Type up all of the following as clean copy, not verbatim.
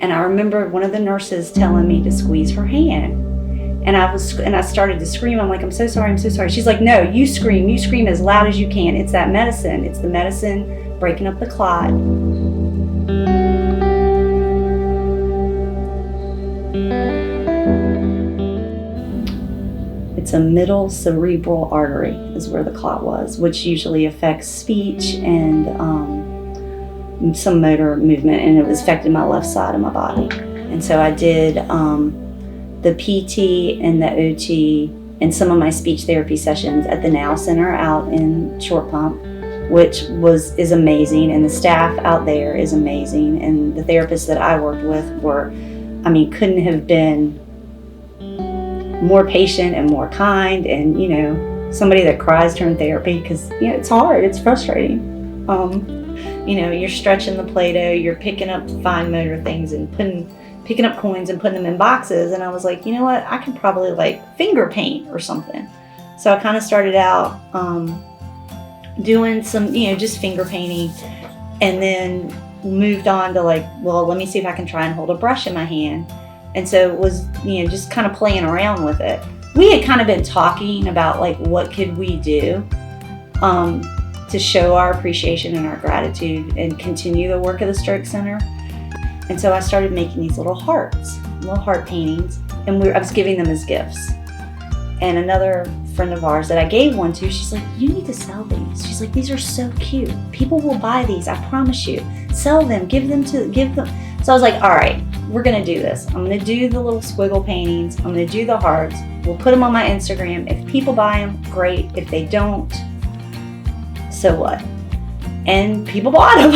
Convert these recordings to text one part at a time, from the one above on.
And I remember one of the nurses telling me to squeeze her hand. And I started to scream. I'm like, I'm so sorry, I'm so sorry. She's like, no, you scream as loud as you can. It's that medicine. It's the medicine breaking up the clot. It's a middle cerebral artery is where the clot was, which usually affects speech and some motor movement, and it was affecting my left side of my body. And so I did the PT and the OT and some of my speech therapy sessions at the Now Center out in Short Pump, which is amazing, and the staff out there is amazing, and the therapists that I worked with couldn't have been more patient and more kind, and somebody that cries during therapy, because it's hard, it's frustrating. You're stretching the Play-Doh, you're picking up fine motor things and picking up coins and putting them in boxes, and I was like, you know what, I could probably finger paint or something. So I kind of started out doing some, just finger painting, and then moved on to let me see if I can try and hold a brush in my hand. And so it was, just kind of playing around with it. We had kind of been talking about what could we do to show our appreciation and our gratitude and continue the work of the Stroke Center. And so I started making these little heart paintings, and I was giving them as gifts. And another friend of ours that I gave one to, she's like, you need to sell these. She's like, these are so cute. People will buy these, I promise you. Sell them, give them. So I was like, all right, we're gonna do this. I'm gonna do the little squiggle paintings. I'm gonna do the hearts. We'll put them on my Instagram. If people buy them, great. If they don't, so what? And people bought them.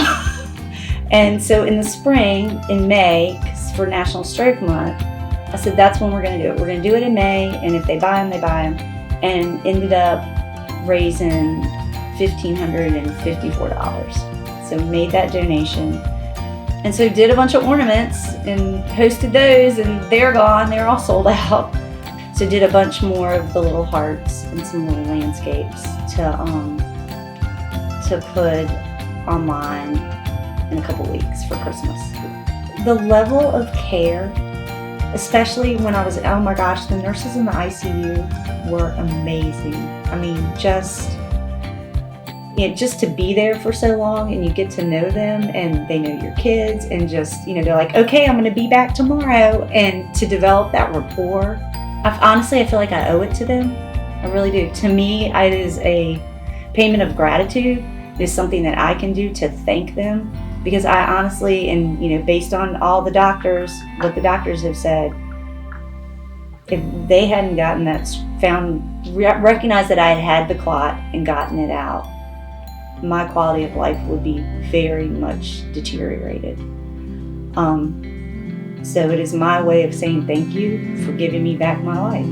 And so in the spring, in May, for National Stroke Month, I said, that's when we're gonna do it. We're gonna do it in May, and if they buy them, they buy them. And ended up raising $1,554. So made that donation. And so did a bunch of ornaments and hosted those, and they're gone. They're all sold out. So did a bunch more of the little hearts and some little landscapes to put online in a couple weeks for Christmas. The level of care, especially when I was, oh my gosh, the nurses in the ICU were amazing. I mean, just to be there for so long, and you get to know them, and they know your kids, and just, they're like, okay, I'm going to be back tomorrow, and to develop that rapport, I feel like I owe it to them. I really do. To me, it is a payment of gratitude. It is something that I can do to thank them, because I honestly, and based on all the doctors, what the doctors have said, if they hadn't gotten that, recognized that I had the clot and gotten it out, my quality of life would be very much deteriorated. So it is my way of saying thank you for giving me back my life.